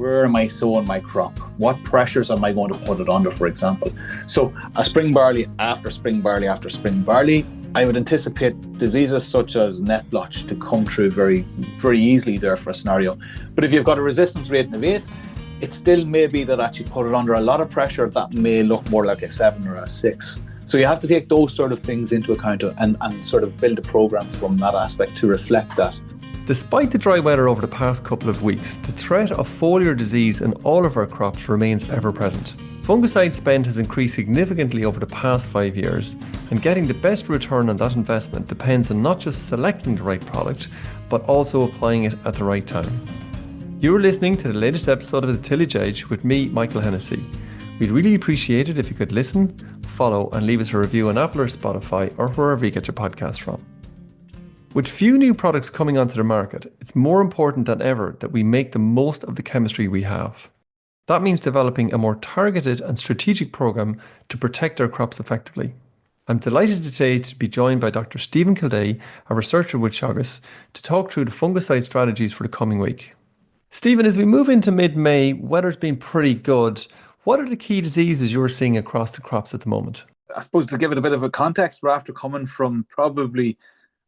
where am I sowing my crop? What pressures am I going to put it under, for example? So a spring barley after spring barley after spring barley, I would anticipate diseases such as net blotch to come through very, very easily there for a scenario. But if you've got a resistance rating of 8, it still may be that actually put it under a lot of pressure that may look more like a 7 or a 6. So you have to take those sort of things into account and sort of build a program from that aspect to reflect that. Despite the dry weather over the past couple of weeks, the threat of foliar disease in all of our crops remains ever present. Fungicide spend has increased significantly over the past 5 years, and getting the best return on that investment depends on not just selecting the right product, but also applying it at the right time. You're listening to the latest episode of the Tillage Edge with me, Michael Hennessy. We'd really appreciate it if you could listen, follow and leave us a review on Apple or Spotify or wherever you get your podcasts from. With few new products coming onto the market, it's more important than ever that we make the most of the chemistry we have. That means developing a more targeted and strategic program to protect our crops effectively. I'm delighted today to be joined by Dr Stephen Kildea, a researcher with Teagasc, to talk through the fungicide strategies for the coming week. Stephen, as we move into mid-May, weather's been pretty good. What are the key diseases you're seeing across the crops at the moment? I suppose to give it a bit of a context, we're after coming from probably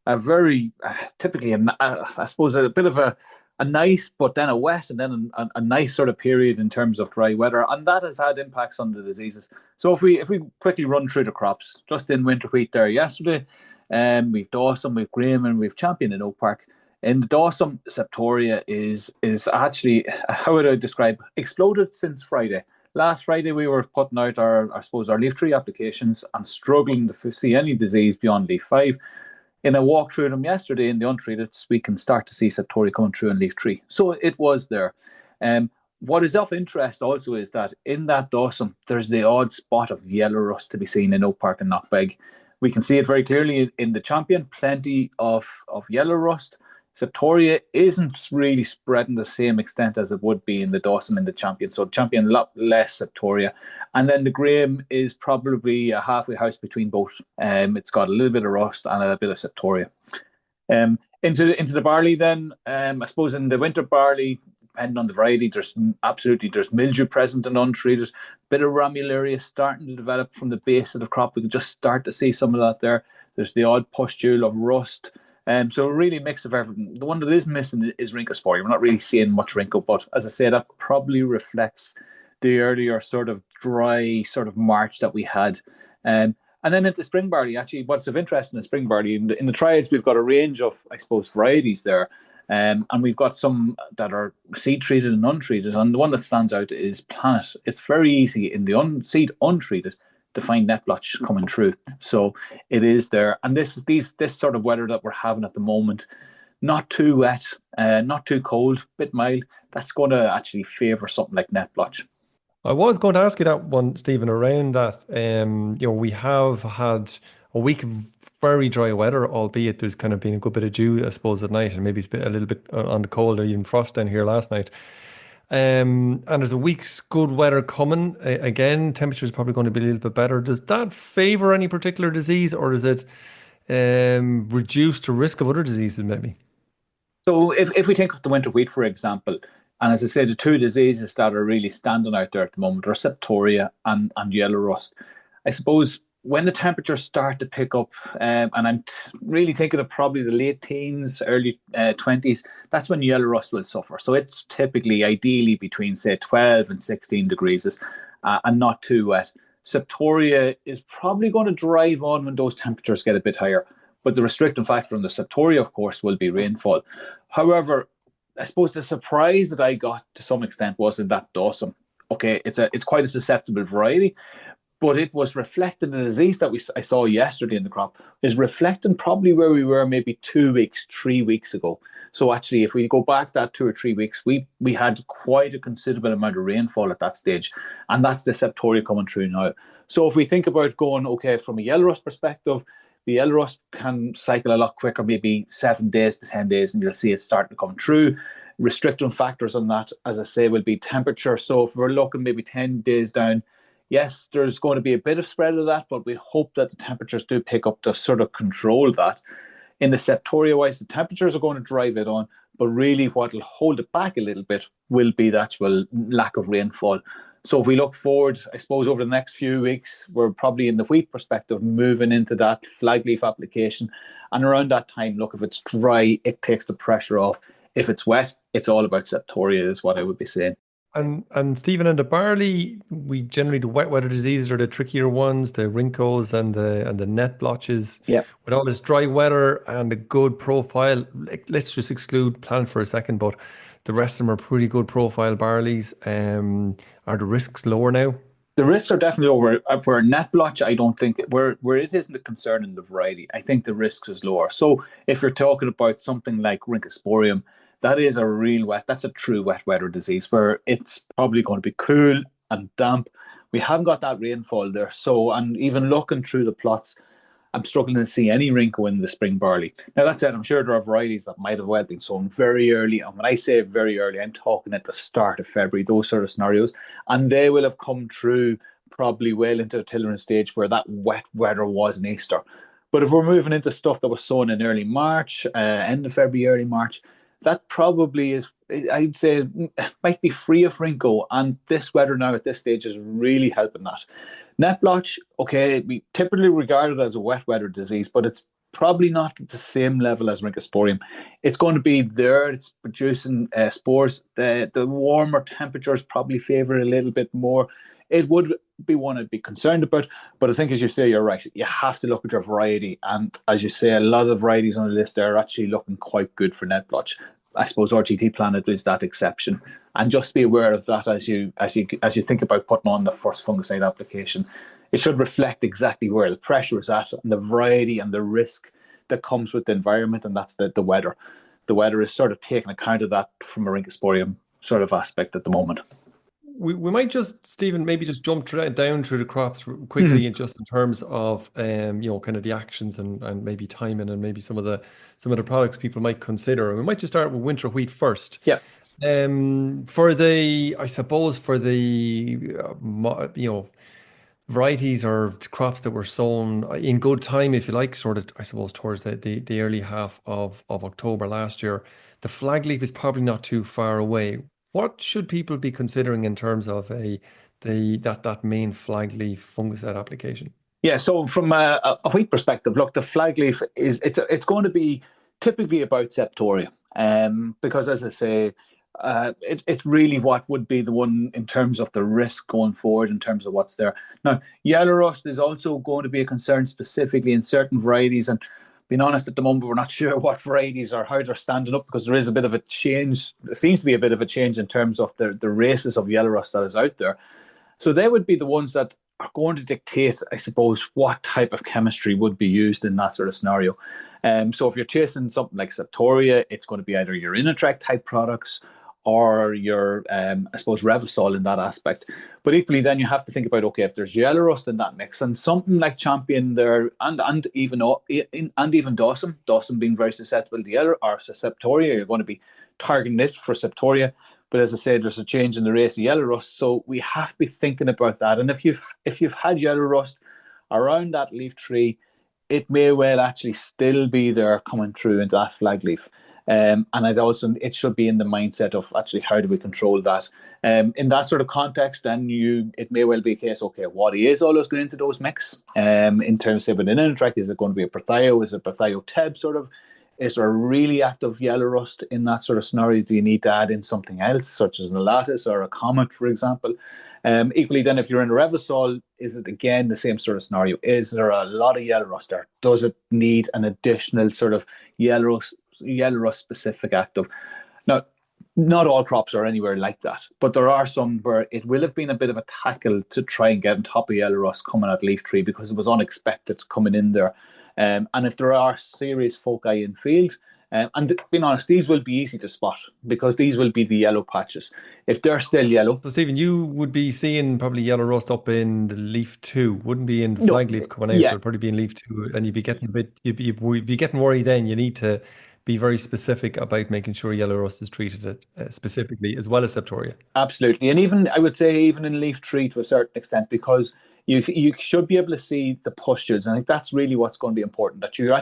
a very typically, I suppose, a bit of a nice, but then a wet, and then a nice sort of period in terms of dry weather, and that has had impacts on the diseases. So if we quickly run through the crops, just in winter wheat there yesterday, we've Dawson, we've Graham, and we've Champion in Oak Park. In the Dawson, Septoria is actually, how would I describe, exploded since Friday. Last Friday, we were putting out our leaf tree applications and struggling to see any disease beyond leaf 5. In a walk through them yesterday in the untreated, we can start to see Septoria coming through in leaf 3. So it was there. What is of interest also is that in that Dawson, there's the odd spot of yellow rust to be seen in Oak Park and Knockbeg. We can see it very clearly in the Champion, plenty of yellow rust. Septoria isn't really spreading the same extent as it would be in the Dawson and the Champion. So Champion, a lot less Septoria. And then the Graham is probably a halfway house between both. It's got a little bit of rust and a bit of Septoria. Into the barley then, I suppose in the winter barley, depending on the variety, there's mildew present and untreated. A bit of Ramularia starting to develop from the base of the crop. We can just start to see some of that there. There's the odd pustule of rust. So really a mix of everything. The one that is missing is Rincospora. We're not really seeing much Rinco, but as I say, that probably reflects the earlier sort of dry sort of March that we had. And then into spring barley, actually, what's of interest in the spring barley, in the triads, we've got a range of, I suppose, varieties there. And we've got some that are seed treated and untreated. And the one that stands out is Planet. It's very easy in the seed untreated to find net blotch coming through. So it is there. And this sort of weather that we're having at the moment, not too wet, not too cold, bit mild, that's going to actually favour something like net blotch. I was going to ask you that one, Stephen, around that. We have had a week of very dry weather, albeit there's kind of been a good bit of dew, I suppose, at night, and maybe it's a little bit on the cold, or even frost down here last night. And there's a week's good weather coming. Again, temperature is probably going to be a little bit better. Does that favour any particular disease, or does it reduce the risk of other diseases maybe? So if we think of the winter wheat, for example, and as I said, the two diseases that are really standing out there at the moment are Septoria and yellow rust. I suppose when the temperatures start to pick up, and I'm really thinking of probably the late teens, early 20s, that's when yellow rust will suffer. So it's typically, ideally, between, say, 12 and 16 degrees and not too wet. Septoria is probably going to drive on when those temperatures get a bit higher. But the restricting factor on the Septoria, of course, will be rainfall. However, I suppose the surprise that I got to some extent was in that Dawson. Okay, it's quite a susceptible variety, but it was reflecting the disease that I saw yesterday in the crop is reflecting probably where we were maybe 2 weeks, 3 weeks ago. So actually, if we go back that 2 or 3 weeks, we had quite a considerable amount of rainfall at that stage, and that's the Septoria coming through now. So if we think about going, okay, from a yellow rust perspective, the yellow rust can cycle a lot quicker, maybe 7 days to 10 days, and you'll see it starting to come through. Restricting factors on that, as I say, will be temperature. So if we're looking maybe 10 days down, yes, there's going to be a bit of spread of that, but we hope that the temperatures do pick up to sort of control that. In the Septoria wise, the temperatures are going to drive it on, But really, what will hold it back a little bit will be the actual lack of rainfall. So if we look forward, I suppose over the next few weeks, we're probably in the wheat perspective moving into that flag leaf application. And around that time, look, if it's dry, it takes the pressure off. If it's wet, it's all about septoria, is what I would be saying. And Stephen, and the barley, we generally, the wet weather diseases are the trickier ones, the wrinkles and the net blotches. Yeah. With all this dry weather and a good profile, let's just exclude plant for a second, but the rest of them are pretty good profile barleys. Are the risks lower now? The risks are definitely over. For net blotch, I don't think where it isn't a concern in the variety. I think the risk is lower. So if you're talking about something like Rhynchosporium, that is a real wet. That's a true wet weather disease where it's probably going to be cool and damp. We haven't got that rainfall there. So, and even looking through the plots, I'm struggling to see any wrinkle in the spring barley. Now, that said, I'm sure there are varieties that might have well been sown very early. And when I say very early, I'm talking at the start of February, those sort of scenarios. And they will have come through probably well into the tillering stage where that wet weather was in Easter. But if we're moving into stuff that was sown in early March, end of February, early March, that probably is, I'd say, might be free of wrinkle. And this weather now at this stage is really helping that. Net blotch, okay, we typically regard it as a wet weather disease, but it's probably not at the same level as Rhynchosporium. It's going to be there, it's producing spores. The warmer temperatures probably favour a little bit more. It would be one I'd be concerned about, but I think, as you say, you're right. You have to look at your variety, and as you say, a lot of varieties on the list are actually looking quite good for net blotch. I suppose RGT Planet is that exception, and just be aware of that as you think about putting on the first fungicide application. It should reflect exactly where the pressure is at and the variety and the risk that comes with the environment, and that's the weather. The weather is sort of taking account of that from a Rhynchosporium sort of aspect at the moment. We might just, Stephen, maybe just jump down through the crops quickly, and just in terms of kind of the actions and maybe timing and maybe some of the products people might consider. And we might just start with winter wheat first. Yeah. For the, I suppose for the varieties or crops that were sown in good time, if you like, sort of, I suppose, towards the early half of October last year, the flag leaf is probably not too far away. What should people be considering in terms of that main flag leaf fungicide application? Yeah, so from a wheat perspective, look, the flag leaf it's going to be typically about septoria, because as I say, it's really what would be the one in terms of the risk going forward in terms of what's there. Now, yellow rust is also going to be a concern specifically in certain varieties, and being honest, at the moment, we're not sure what varieties or how they're standing up because there is a bit of a change. There seems to be a bit of a change in terms of the races of yellow rust that is out there. So they would be the ones that are going to dictate, I suppose, what type of chemistry would be used in that sort of scenario. So if you're chasing something like septoria, it's going to be either your Inatreq type products or your, I suppose, Revasol in that aspect. But equally, then you have to think about, okay, if there's yellow rust in that mix, and something like Champion there, and even Dawson being very susceptible to yellow or septoria, you're going to be targeting it for septoria. But as I said, there's a change in the race of yellow rust, so we have to be thinking about that. And if you've had yellow rust around that leaf tree, it may well actually still be there coming through into that flag leaf. And it should be in the mindset of actually how do we control that. In that sort of context, then it may well be a case, okay, what is always going into those mix? In terms of an Inatreq, is it going to be a Perthio? Is it Perthio Teb sort of? Is there a really active yellow rust in that sort of scenario? Do you need to add in something else, such as an Elatis or a Comet, for example? Equally, then, if you're in a Revasol, is it again the same sort of scenario? Is there a lot of yellow rust there? Does it need an additional sort of yellow rust specific active? Now, not all crops are anywhere like that, but there are some where it will have been a bit of a tackle to try and get on top of yellow rust coming at leaf tree because it was unexpected coming in there. And if there are serious foci in field, and being honest, these will be easy to spot because these will be the yellow patches. If they're still yellow. So, Stephen, you would be seeing probably yellow rust up in the leaf 2, wouldn't be in flag leaf coming out. Yeah. It'll probably be in leaf 2, and you'd be getting worried then. You need to be very specific about making sure yellow rust is treated specifically, as well as septoria. Absolutely. And even, I would say, even in leaf 3 to a certain extent, because you should be able to see the pustules. And I think that's really what's going to be important, that you're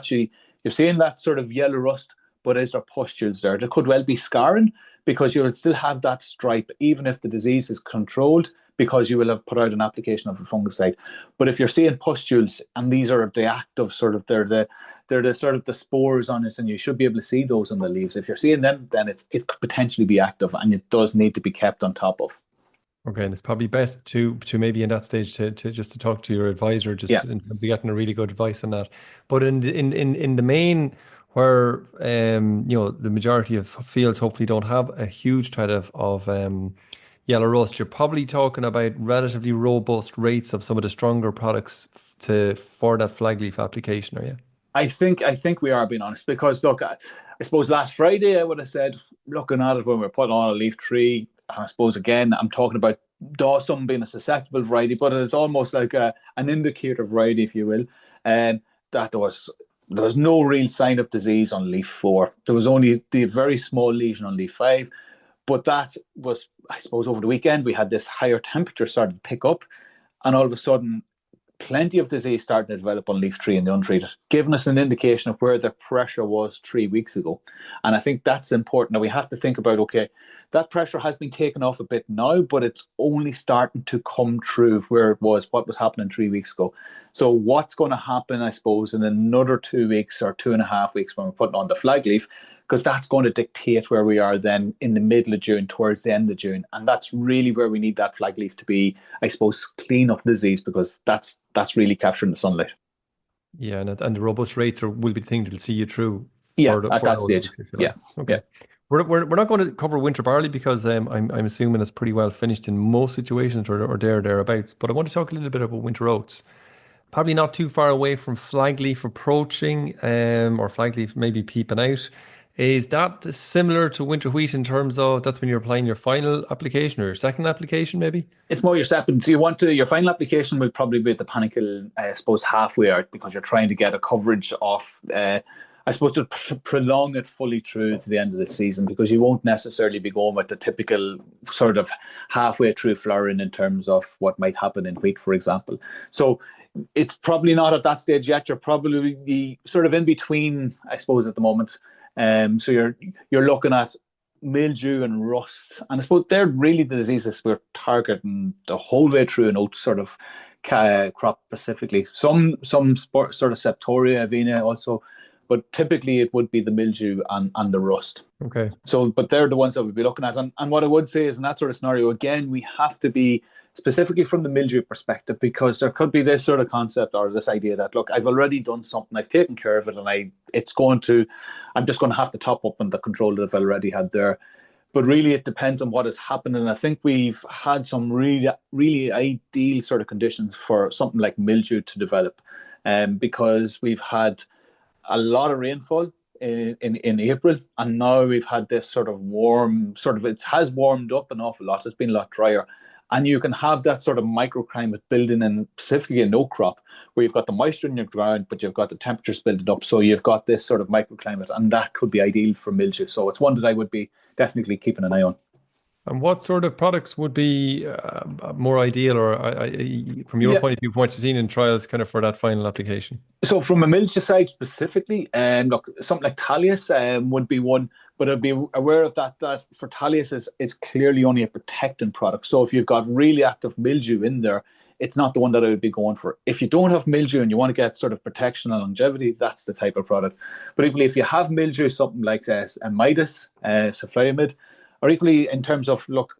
seeing that sort of yellow rust, but is there pustules there? There could well be scarring because you will still have that stripe, even if the disease is controlled, because you will have put out an application of a fungicide. But if you're seeing pustules, and these are the active sort of, they're the sort of the spores on it, and you should be able to see those on the leaves. If you're seeing them, then it could potentially be active, and it does need to be kept on top of. Okay, and it's probably best to maybe in that stage to just to talk to your advisor, just Yeah. in terms of getting a really good advice on that. But in the main, where the majority of fields hopefully don't have a huge threat of yellow rust, you're probably talking about relatively robust rates of some of the stronger products for that flag leaf application, are you? I think we are being honest, because look, I suppose last Friday I would have said, looking at it when we are putting on a leaf tree, I suppose again I'm talking about Dawson being a susceptible variety, but it's almost like an indicator variety, if you will, and that there was no real sign of disease on leaf 4. There was only the very small lesion on leaf 5, but that was, I suppose, over the weekend we had this higher temperature started to pick up, and all of a sudden plenty of disease starting to develop on leaf 3 in the untreated, giving us an indication of where the pressure was 3 weeks ago. And I think that's important. Now we have to think about, okay, that pressure has been taken off a bit now, but it's only starting to come true where it was, what was happening 3 weeks ago. So what's going to happen, I suppose, in another 2 weeks or 2.5 weeks when we're putting on the flag leaf, because that's going to dictate where we are then in the middle of June, towards the end of June. And that's really where we need that flag leaf to be, I suppose, clean of disease, because that's really capturing the sunlight. Yeah, and the robust rates will be the thing that'll see you through Yeah, at for that those stage. weeks, if you Yeah, like. Okay. yeah. We're not going to cover winter barley because I'm assuming it's pretty well finished in most situations or thereabouts. But I want to talk a little bit about winter oats. Probably not too far away from flag leaf approaching, or flag leaf maybe peeping out. Is that similar to winter wheat in terms of that's when you're applying your final application or your second application, maybe? It's more your step. So your final application will probably be at the panicle, I suppose, halfway out, because you're trying to get a coverage of, I suppose, to prolong it fully through to the end of the season, because you won't necessarily be going with the typical sort of halfway through flowering in terms of what might happen in wheat, for example. So it's probably not at that stage yet. You're probably the sort of in between, I suppose, at the moment. So you're looking at mildew and rust, and I suppose they're really the diseases we're targeting the whole way through an oat sort of crop specifically. Some sort of septoria, avena also, but typically it would be the mildew and the rust. Okay. So, but they're the ones that we'd be looking at. And what I would say is, in that sort of scenario, again, we have to be specifically from the mildew perspective, because there could be this sort of concept or this idea that, look, I've already done something, I've taken care of it, and I'm just going to have to top up on the control that I've already had there. But really, it depends on what is happening. I think we've had some really, really ideal sort of conditions for something like mildew to develop, because we've had a lot of rainfall in April, and now we've had this sort of warm, it has warmed up an awful lot. It's been a lot drier, and you can have that sort of microclimate building in, specifically in oak crop, where you've got the moisture in your ground, but you've got the temperatures building up. So you've got this sort of microclimate, and that could be ideal for mildew. So it's one that I would be definitely keeping an eye on. And what sort of products would be more ideal, or from your Yeah. point of view, from what you've seen in trials, kind of for that final application? So from a mildew side specifically, look, something like Thalius would be one, but I'd be aware of that for Thalius it's clearly only a protectant product. So if you've got really active mildew in there, it's not the one that I would be going for. If you don't have mildew and you want to get sort of protection and longevity, that's the type of product. But equally, if you have mildew, something like Midas, Sulfamide, or equally in terms of, look,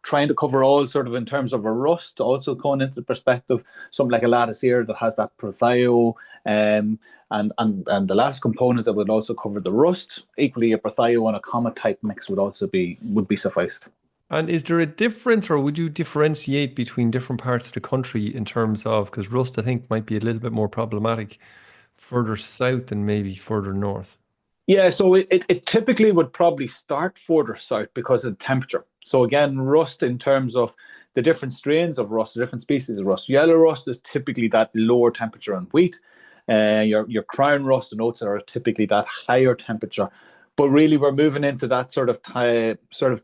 trying to cover all sort of in terms of a rust, also going into the perspective, something like a lattice here that has that prothio, and the lattice component that would also cover the rust. Equally, a prothio and a comet type mix would be sufficed. And is there a difference, or would you differentiate between different parts of the country in terms of, because rust, I think, might be a little bit more problematic further south than maybe further north? Yeah, so it typically would probably start further south because of the temperature. So again, rust in terms of the different strains of rust, the different species of rust. Yellow rust is typically that lower temperature on wheat. Your crown rust and oats are typically that higher temperature. But really, we're moving into that sort of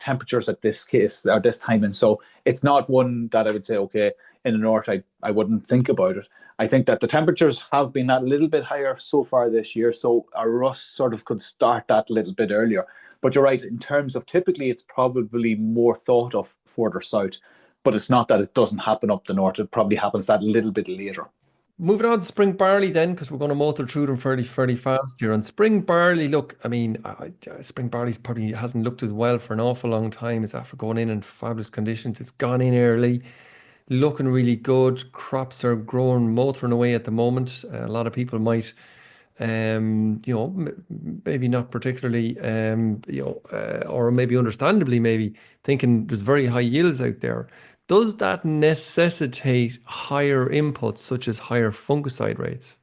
temperatures at this case or this time, and so it's not one that I would say, okay, in the north, I wouldn't think about it. I think that the temperatures have been a little bit higher so far this year, so a rust sort of could start that a little bit earlier. But you're right, in terms of typically it's probably more thought of further south, but it's not that it doesn't happen up the north. It probably happens that little bit later. Moving on to spring barley then, because we're going to motor through them fairly fast here. On spring barley, look, I mean, spring barley's probably hasn't looked as well for an awful long time. It's after going in fabulous conditions. It's gone in early, looking really good. Crops are growing, motoring away at the moment. A lot of people might, maybe not particularly, or maybe understandably, maybe thinking there's very high yields out there. Does that necessitate higher inputs, such as higher fungicide rates?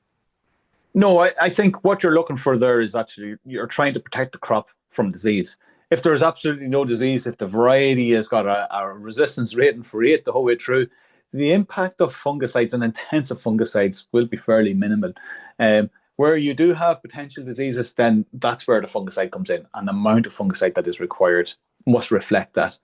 No, I think what you're looking for there is actually you're trying to protect the crop from disease. If there's absolutely no disease, if the variety has got a resistance rating for 8 the whole way through, the impact of fungicides and intensive fungicides will be fairly minimal. Where you do have potential diseases, then that's where the fungicide comes in, and the amount of fungicide that is required must reflect that.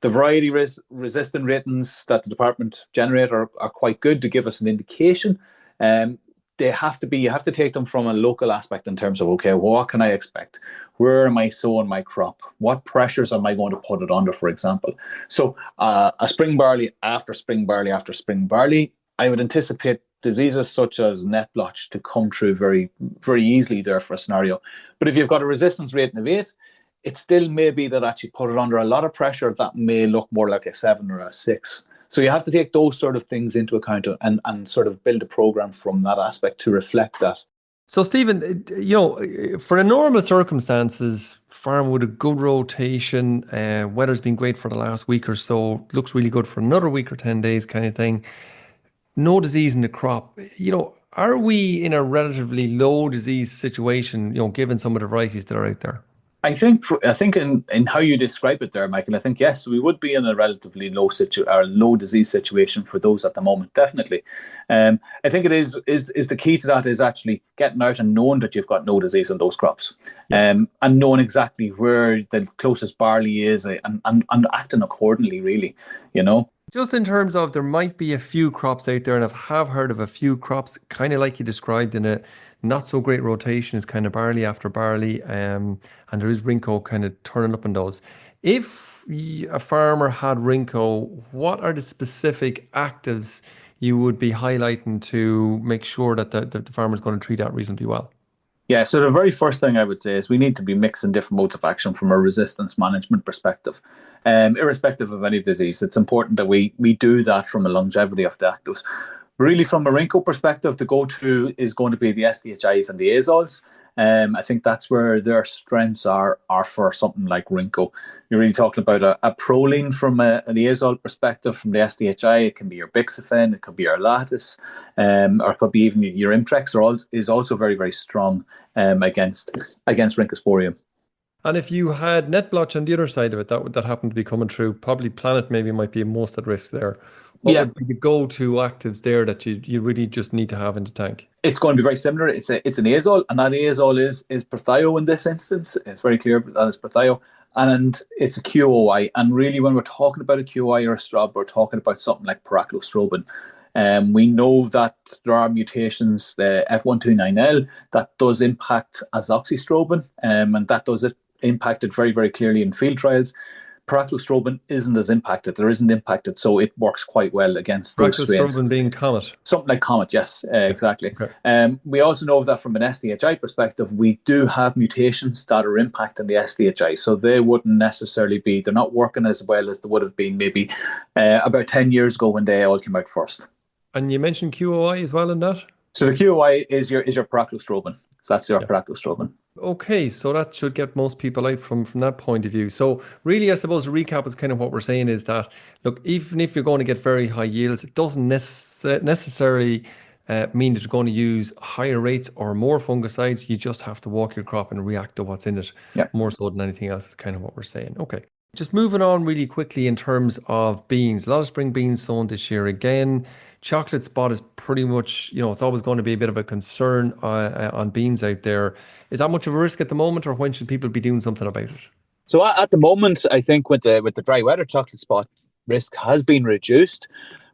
The variety resistant ratings that the department generate are quite good to give us an indication. They have to be, you have to take them from a local aspect in terms of, okay, what can I expect? Where am I sowing my crop? What pressures am I going to put it under, for example? So a spring barley after spring barley after spring barley, I would anticipate diseases such as net blotch to come through very, very easily there for a scenario. But if you've got a resistance rating of 8, it still may be that actually put it under a lot of pressure, that may look more like a 7 or a 6. So you have to take those sort of things into account and sort of build a program from that aspect to reflect that. So, Stephen, for the normal circumstances, farm with a good rotation, weather's been great for the last week or so, looks really good for another week or 10 days kind of thing. No disease in the crop. Are we in a relatively low disease situation, given some of the varieties that are out there? I think in how you describe it there, Michael, I think yes, we would be in a relatively low disease situation for those at the moment, definitely. I think it is the key to that is actually getting out and knowing that you've got no disease in those crops, and knowing exactly where the closest barley is, and acting accordingly, really, Just in terms of there might be a few crops out there, and I have heard of a few crops, kind of like you described, in a not so great rotation, is kind of barley after barley, and there is Rinco kind of turning up in those. If a farmer had Rinco, what are the specific actives you would be highlighting to make sure that the farmer is going to treat that reasonably well? Yeah, so the very first thing I would say is we need to be mixing different modes of action from a resistance management perspective. Irrespective of any disease, it's important that we do that from a longevity of the actives. Really, from a Rinco perspective, the go-to is going to be the SDHIs and the azoles. I think that's where their strengths are for something like Rinco. You're really talking about a proline from an azole perspective. From the SDHI, it can be your Bixafen, it could be your Lattice, or it could be even your Imprex, is also very, very strong against Rincosporium. And if you had net blotch on the other side of it, that happened to be coming through, probably Planet maybe might be most at risk there. What would be the go-to actives there that you really just need to have in the tank? It's going to be very similar. It's an azole, and that azole is Prethio in this instance. It's very clear that it's Prethio, and it's a QOI. And really, when we're talking about a QOI or a strub, we're talking about something like Paraclostrobin. We know that there are mutations, the F129L, that does impact azoxystrobin, and that does impact it very, very clearly in field trials. Paraclostrobin isn't as impacted. There isn't impacted, so it works quite well against those strains. Paraclostrobin being Comet. Something like Comet, yes, exactly. Okay. We also know that from an SDHI perspective, we do have mutations that are impacting the SDHI, so they wouldn't necessarily be, they're not working as well as they would have been maybe about 10 years ago when they all came out first. And you mentioned QOI as well in that? So the QOI is your Paraclostrobin. So that's your Paraclostrobin. Okay, so that should get most people out from that point of view. So really, I suppose a recap is kind of what we're saying is that, look, even if you're going to get very high yields, it doesn't necessarily mean that you're going to use higher rates or more fungicides. You just have to walk your crop and react to what's in it more so than anything else is kind of what we're saying. Okay. Just moving on really quickly in terms of beans. A lot of spring beans sown this year again. Chocolate spot is pretty much, it's always going to be a bit of a concern on beans out there. Is that much of a risk at the moment, or when should people be doing something about it? So at the moment, I think with the dry weather, chocolate spot risk has been reduced.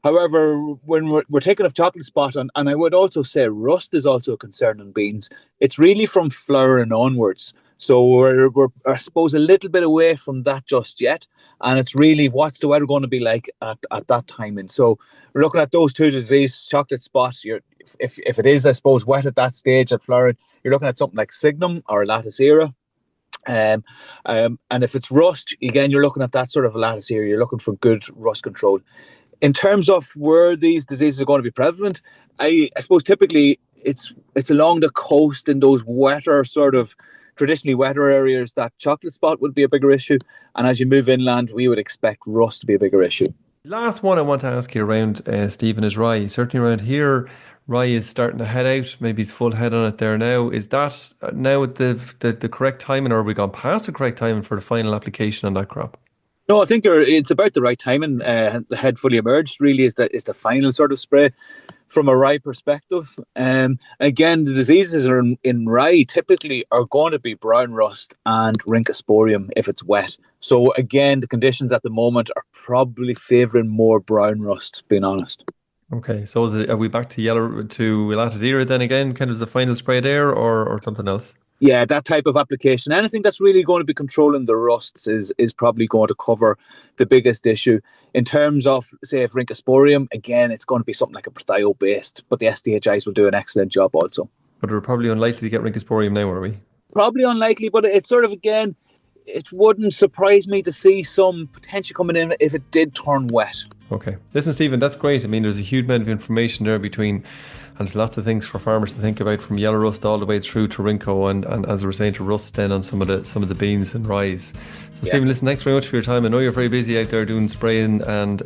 However, when we're taking off chocolate spot, and I would also say rust is also a concern in beans, it's really from flowering onwards. So we're, I suppose, a little bit away from that just yet. And it's really what's the weather going to be like at that time. And so we're looking at those two diseases, chocolate spot. If it is, I suppose, wet at that stage at flowering, you're looking at something like Signum or Latticera. And if it's rust, again, you're looking at that sort of Latticera. You're looking for good rust control. In terms of where these diseases are going to be prevalent, I suppose typically it's along the coast in those wetter sort of traditionally wetter areas that chocolate spot would be a bigger issue. And as you move inland, we would expect rust to be a bigger issue. Last one I want to ask you around, Stephen, is rye. Certainly around here, rye is starting to head out. Maybe it's full head on it there now. Is that now at the correct timing, or have we gone past the correct timing for the final application on that crop? No, I think it's about the right timing. The head fully emerged really is the final sort of spray from a rye perspective. Again, the diseases are in rye typically are going to be brown rust and rhynchosporium if it's wet. So again, the conditions at the moment are probably favouring more brown rust, being honest. Okay, so are we back to Latticera then again, kind of as a final spray there, or something else? Yeah, that type of application. Anything that's really going to be controlling the rusts is probably going to cover the biggest issue. In terms of, say, if rhynchosporium, again, it's going to be something like a Prethio-based, but the SDHIs will do an excellent job also. But we're probably unlikely to get rhynchosporium now, are we? Probably unlikely, but it's sort of, again, it wouldn't surprise me to see some potential coming in if it did turn wet. Okay. Listen, Stephen, that's great. I mean, there's a huge amount of information there and there's lots of things for farmers to think about, from yellow rust all the way through to Rinco and as we were saying, to rust then on some of the beans and rye. So yeah. Stephen, listen, thanks very much for your time. I know you're very busy out there doing spraying and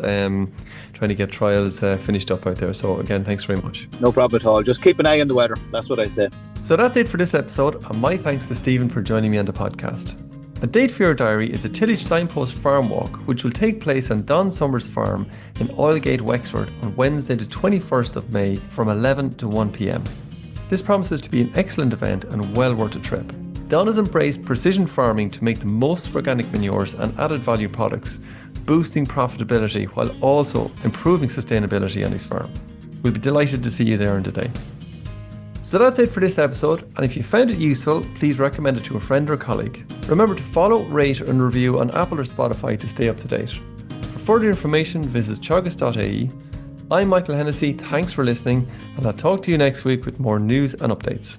trying to get trials finished up out there. So again, thanks very much. No problem at all. Just keep an eye on the weather. That's what I say. So that's it for this episode, and my thanks to Stephen for joining me on the podcast. A date for your diary is the Tillage Signpost Farm Walk, which will take place on Don Summers Farm in Oilgate, Wexford on Wednesday the 21st of May from 11 to 1 p.m. This promises to be an excellent event and well worth a trip. Don has embraced precision farming to make the most of organic manures and added value products, boosting profitability while also improving sustainability on his farm. We'll be delighted to see you there on the day. So that's it for this episode, and if you found it useful, please recommend it to a friend or colleague. Remember to follow, rate and review on Apple or Spotify to stay up to date. For further information, visit teagasc.ie. I'm Michael Hennessy, thanks for listening, and I'll talk to you next week with more news and updates.